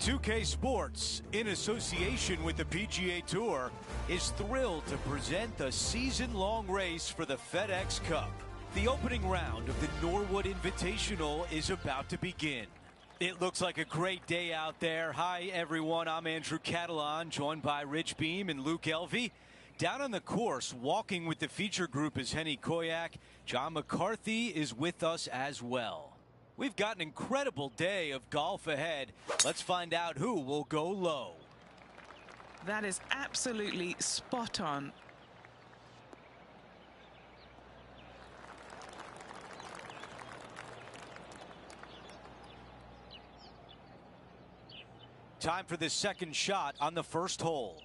2K Sports, in association with the PGA Tour, is thrilled to present the season-long race for the FedEx Cup. The opening round of the Norwood Invitational is about to begin. It looks like a great day out there. Hi, everyone. I'm Andrew Catalan, joined by Rich Beam and Luke Elvey. Down on the course, walking with the feature group is Henny Koyak. John McCarthy is with us as well. We've got an incredible day of golf ahead. Let's find out who will go low. That is absolutely spot on. Time for the second shot on the first hole.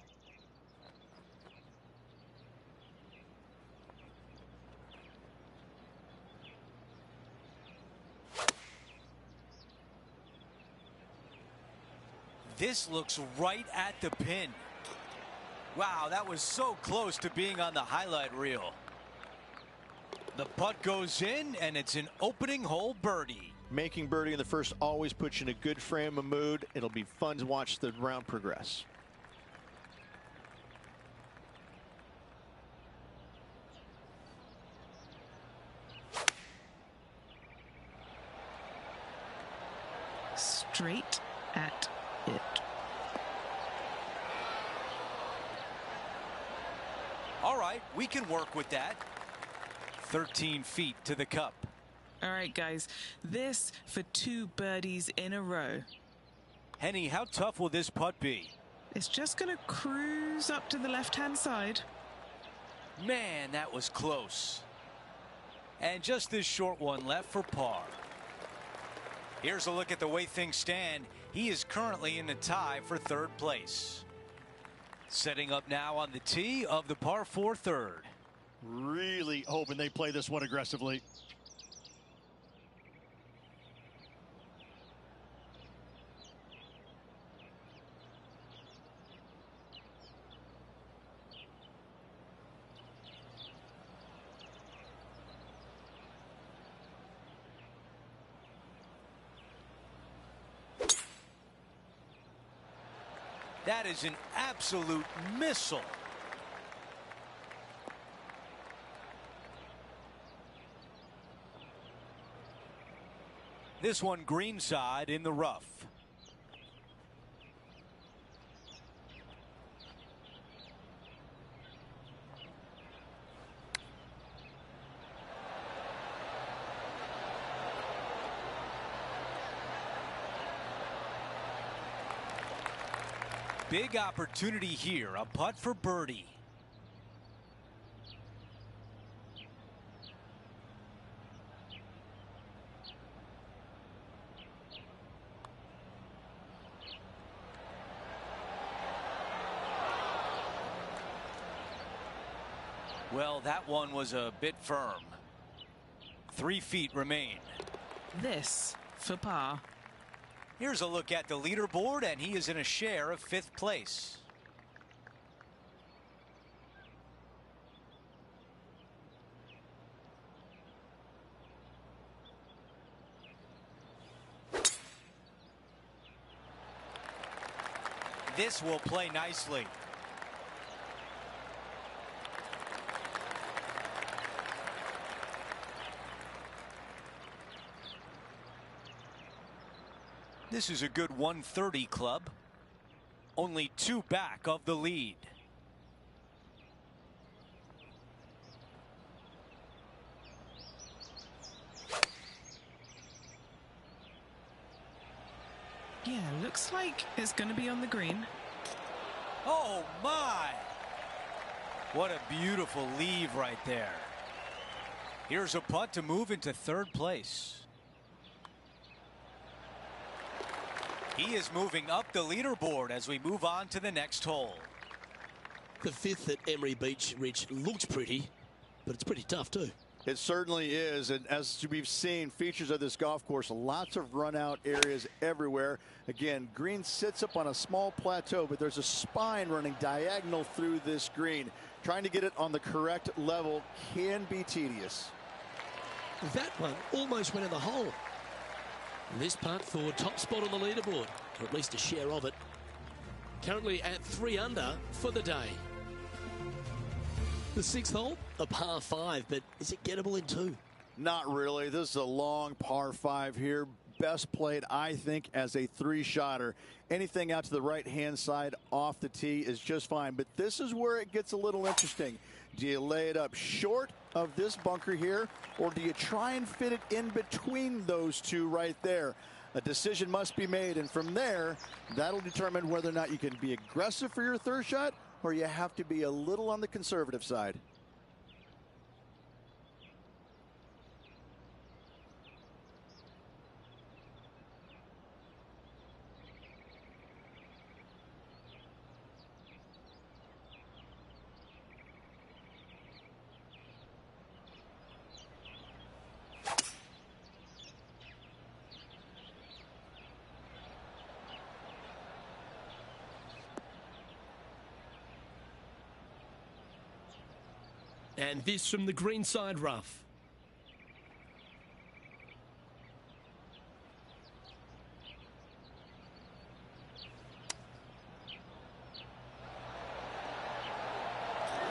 This looks right at the pin. Wow, that was so close to being on the highlight reel. The putt goes in, and it's an opening hole birdie. Making birdie in the first always puts you in a good frame of mood. It'll be fun to watch the round progress. Straight at it. All right, we can work with that. 13 feet to the cup. All right, guys, this for 2 birdies in a row. Henny, how tough will this putt be? It's just going to cruise up to the left-hand side. Man, that was close. And just this short one left for par. Here's a look at the way things stand. He is currently in the tie for third place. Setting up now on the tee of the par 4 third. Really hoping they play this one aggressively. That is an absolute missile. This one greenside in the rough. Big opportunity here, a putt for birdie. Well, that one was a bit firm. 3 feet remain. This for par. Here's a look at the leaderboard, and he is in a share of 5th place. This will play nicely. This is a good 130 club. Only 2 back of the lead. Yeah, looks like it's going to be on the green. Oh my! What a beautiful leave right there. Here's a putt to move into 3rd place. He is moving up the leaderboard as we move on to the next hole. The 5th at Emery Beach, Rich, looks pretty, but it's pretty tough too. It certainly is, and as we've seen, features of this golf course, lots of run out areas everywhere. Again, green sits up on a small plateau, but there's a spine running diagonal through this green. Trying to get it on the correct level can be tedious. That one almost went in the hole. This putt for top spot on the leaderboard. or at least a share of it. Currently at 3 under for the day. The 6th hole, a par 5, but is it gettable in 2? Not really. This is a long par 5 here. Best played, I think, as a 3-shotter. Anything out to the right-hand side off the tee is just fine. But this is where it gets a little interesting. Do you lay it up short of this bunker here, or do you try and fit it in between those two right there? A decision must be made, and from there, that'll determine whether or not you can be aggressive for your 3rd shot, or you have to be a little on the conservative side. And this from the greenside rough.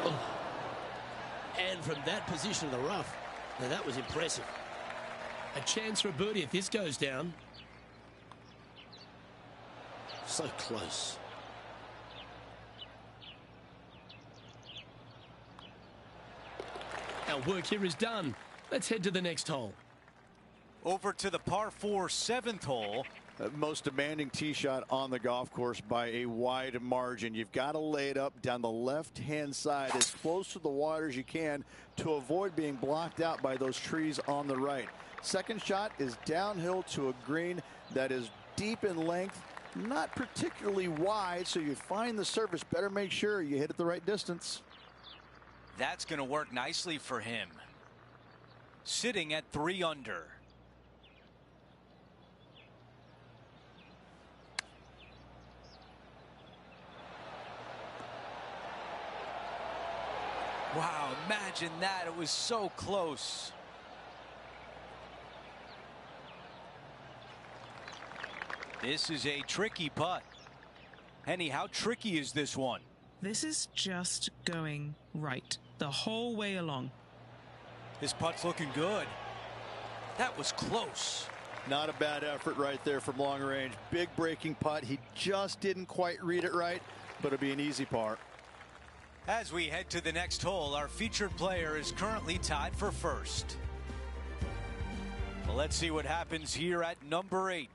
Oh. And from that position of the rough, now that was impressive. A chance for a birdie if this goes down. So close. Our work here is done. Let's head to the next hole. Over to the par 4 7th hole. Most demanding tee shot on the golf course by a wide margin. You've got to lay it up down the left-hand side as close to the water as you can to avoid being blocked out by those trees on the right. Second shot is downhill to a green that is deep in length, not particularly wide, so you find the surface. Better make sure you hit it the right distance. That's going to work nicely for him. Sitting at 3 under. Wow, imagine that. It was so close. This is a tricky putt. Henny, how tricky is this one? This is just going right the whole way along. This putt's looking good. That was close. Not a bad effort right there from long range. Big breaking putt. He just didn't quite read it right, but it'll be an easy par. As we head to the next hole, our featured player is currently tied for first. Well, let's see what happens here at number 8.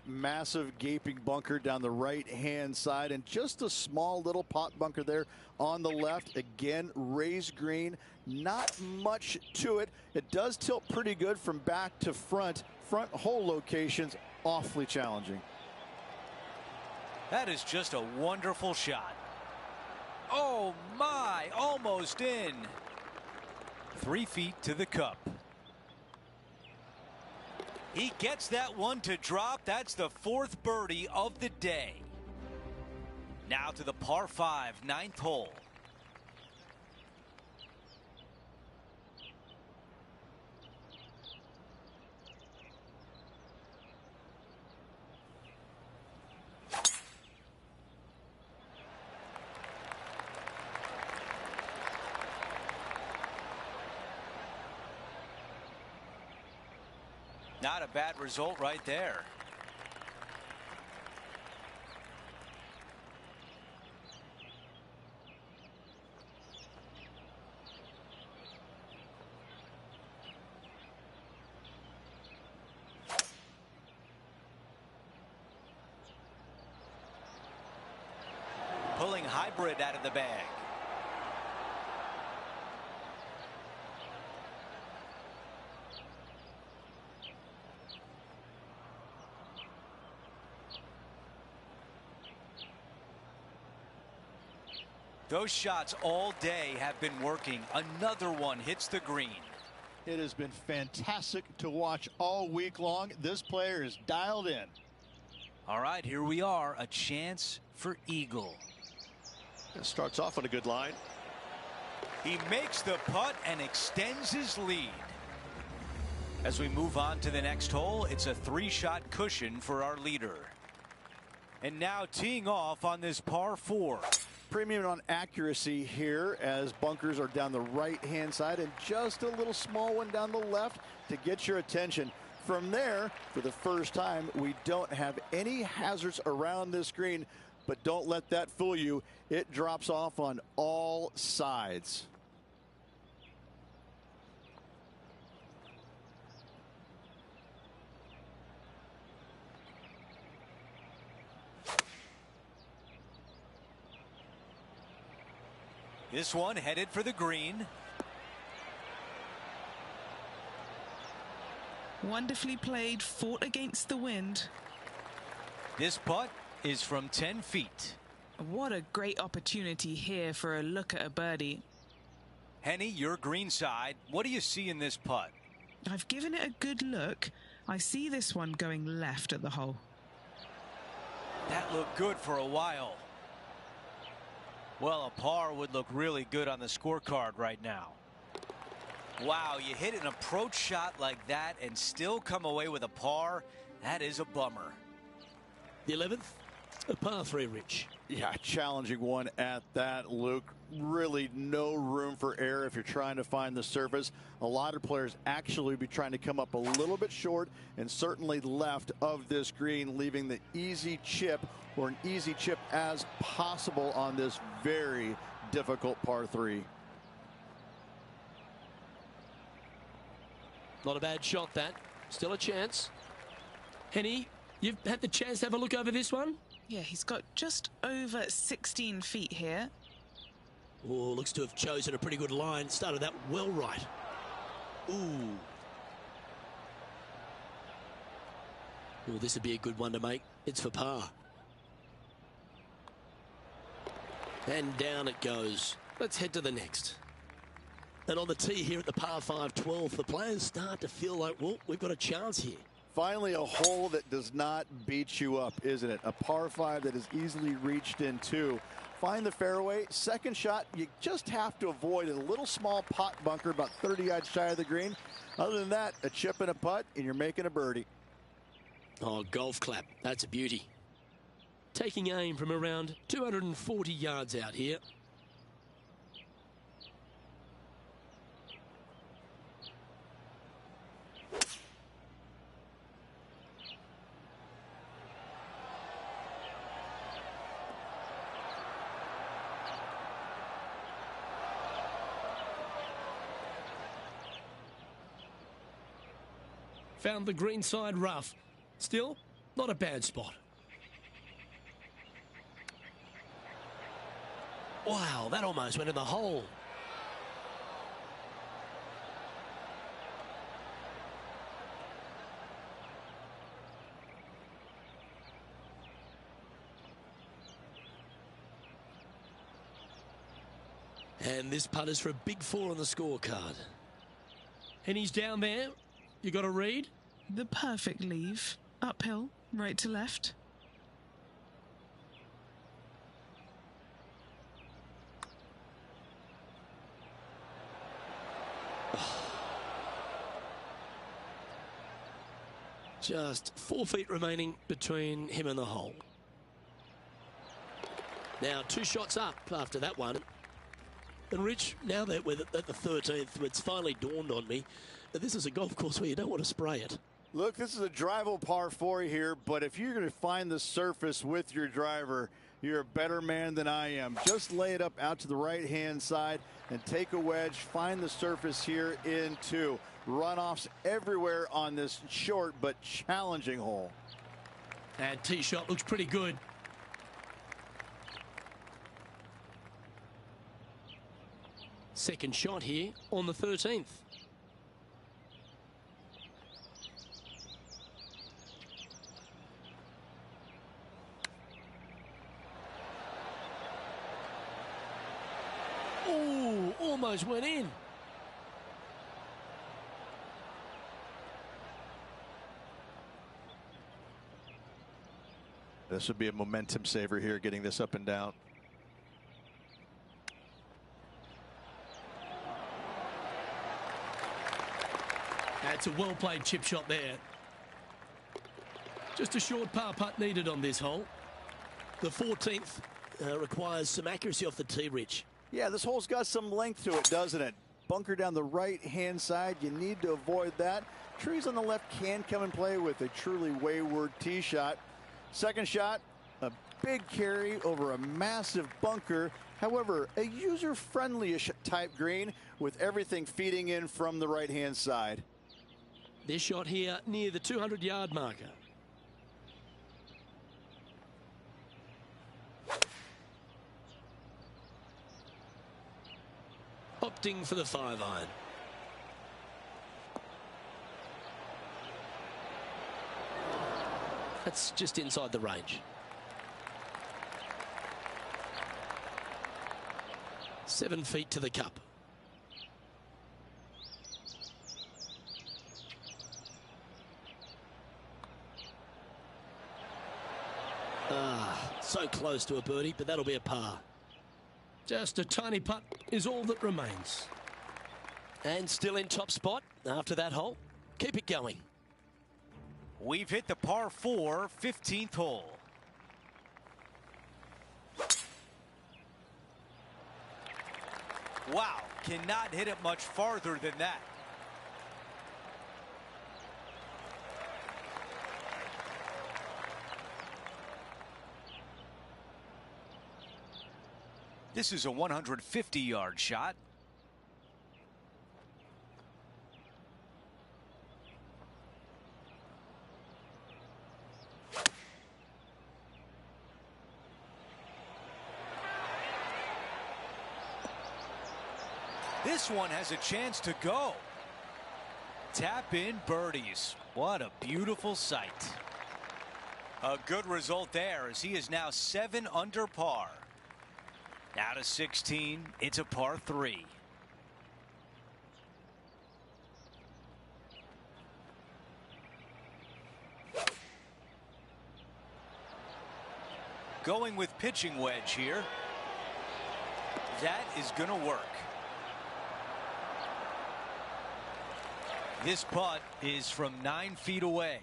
Massive gaping bunker down the right-hand side, and just a small little pot bunker there on the left. Again, raised green, not much to it. It does tilt pretty good from back to front. Front hole locations awfully challenging. That is just a wonderful shot. Oh my, almost in. 3 feet to the cup. He gets that one to drop. That's the 4th birdie of the day. Now to the par 5 9th hole. Not a bad result right there. Pulling hybrid out of the bag. Those shots all day have been working. Another one hits the green. It has been fantastic to watch all week long. This player is dialed in. All right, here we are. A chance for eagle. It starts off on a good line. He makes the putt and extends his lead. As we move on to the next hole, it's a 3-shot cushion for our leader. And now teeing off on this par 4. Premium on accuracy here as bunkers are down the right-hand side and just a little small one down the left to get your attention. From there, for the first time, we don't have any hazards around this green, but don't let that fool you. It drops off on all sides. This one headed for the green. Wonderfully played, fought against the wind. This putt is from 10 feet. What a great opportunity here for a look at a birdie. Henny, your green side. What do you see in this putt? I've given it a good look. I see this one going left at the hole. That looked good for a while. Well, a par would look really good on the scorecard right now. Wow, you hit an approach shot like that and still come away with a par. That is a bummer. The 11th, a par 3, Rich. Yeah, challenging one at that, Luke. Really no room for error if you're trying to find the surface. A lot of players actually be trying to come up a little bit short and certainly left of this green, leaving the easy chip or an easy chip as possible on this very difficult par 3. Not a bad shot, that. Still a chance. Henny, you've had the chance to have a look over this one? Yeah, he's got just over 16 feet here. Oh, looks to have chosen a pretty good line. Started that well right. Ooh. Oh, this would be a good one to make. It's for par. And down it goes. Let's head to the next. And on the tee here at the par 5 12, the players start to feel like, well, we've got a chance here. Finally, a hole that does not beat you up, isn't it? A par 5 that is easily reached into. Find the fairway. Second shot, you just have to avoid a little small pot bunker about 30 yards shy of the green. Other than that, a chip and a putt, and you're making a birdie. Oh, golf clap. That's a beauty. Taking aim from around 240 yards out here. Found the green side rough. Still, not a bad spot. Wow, that almost went in the hole. And this putt is for a big 4 on the scorecard. And he's down there. You got a read? The perfect leave. Uphill, right to left. Just 4 feet remaining between him and the hole. Now 2 shots up after that one. And Rich, now that we're at the 13th, it's finally dawned on me that this is a golf course where you don't want to spray it. Look, this is a drivable par 4 here, but if you're going to find the surface with your driver, you're a better man than I am. Just lay it up out to the right-hand side and take a wedge. Find the surface here in 2. Runoffs everywhere on this short but challenging hole. That tee shot looks pretty good. Second shot here on the 13th. Ooh, almost went in. This would be a momentum saver here, getting this up and down. That's a well-played chip shot there. Just a short par putt needed on this hole. The 14th requires some accuracy off the tee, Rich. Yeah, this hole's got some length to it, doesn't it? Bunker down the right-hand side. You need to avoid that. Trees on the left can come and play with a truly wayward tee shot. Second shot, a big carry over a massive bunker. However, a user-friendly-ish type green with everything feeding in from the right-hand side. This shot here near the 200-yard marker. Opting for the 5-iron. That's just inside the range. 7 feet to the cup. So close to a birdie, but that'll be a par. Just a tiny putt is all that remains. And still in top spot after that hole. Keep it going. We've hit the par 4 15th hole. Wow, cannot hit it much farther than that. This is a 150-yard shot. This one has a chance to go. Tap in birdies. What a beautiful sight. A good result there as he is now 7 under par. Out of 16, it's a par 3. Going with pitching wedge here. That is going to work. This putt is from 9 feet away.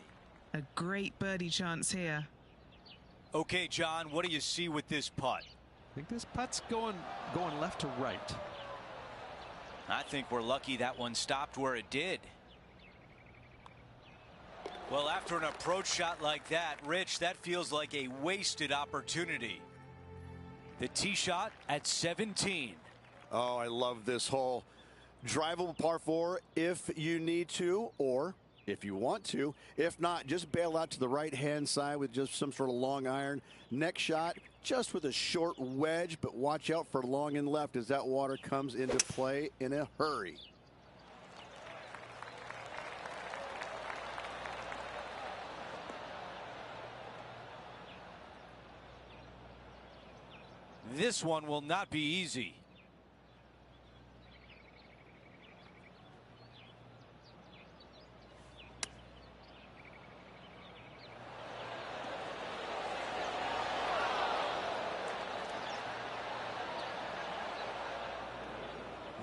A great birdie chance here. Okay, John, what do you see with this putt? I think this putt's going left to right. I think we're lucky that one stopped where it did. Well, after an approach shot like that, Rich, that feels like a wasted opportunity. The tee shot at 17. Oh, I love this hole. Drivable par 4 if you need to, or if you want to. If not, just bail out to the right-hand side with just some sort of long iron. Next shot, just with a short wedge, but watch out for long and left as that water comes into play in a hurry. This one will not be easy.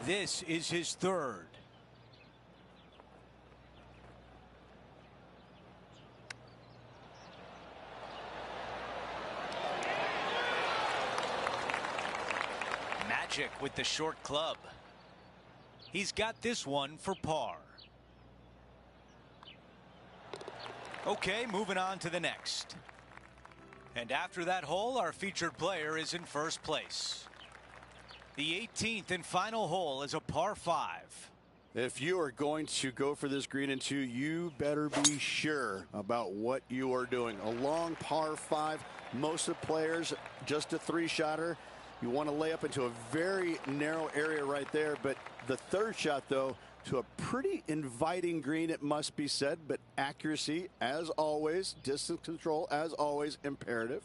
This is his third. Magic with the short club. He's got this one for par. Okay, moving on to the next. And after that hole, our featured player is in first place. The 18th and final hole is a par 5. If you are going to go for this green in 2, you better be sure about what you are doing. A long par 5. Most of the players just a 3-shotter. You want to lay up into a very narrow area right there. But the third shot, though, to a pretty inviting green, it must be said. But accuracy, as always, distance control, as always, imperative.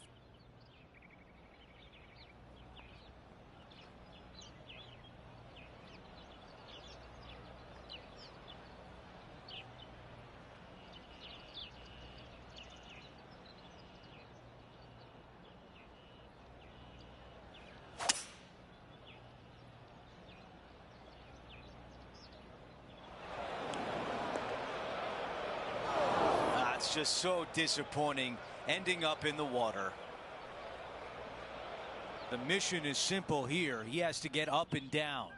Just so disappointing ending up in the water. The mission is simple here. He has to get up and down.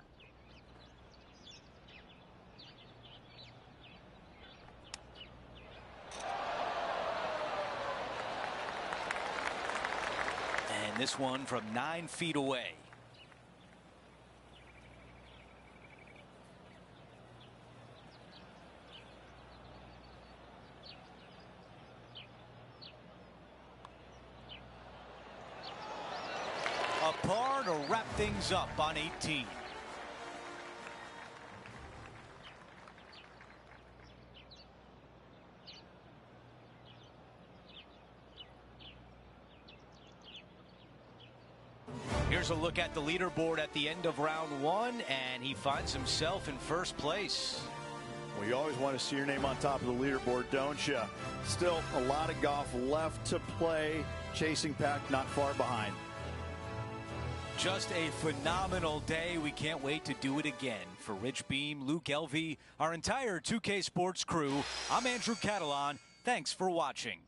And this one from 9 feet away. A par to wrap things up on 18. Here's a look at the leaderboard at the end of round 1, and he finds himself in first place. Well, you always want to see your name on top of the leaderboard, don't you? Still a lot of golf left to play. Chasing pack not far behind. Just a phenomenal day. We can't wait to do it again. For Rich Beam, Luke Elvy, our entire 2K Sports crew, I'm Andrew Catalan. Thanks for watching.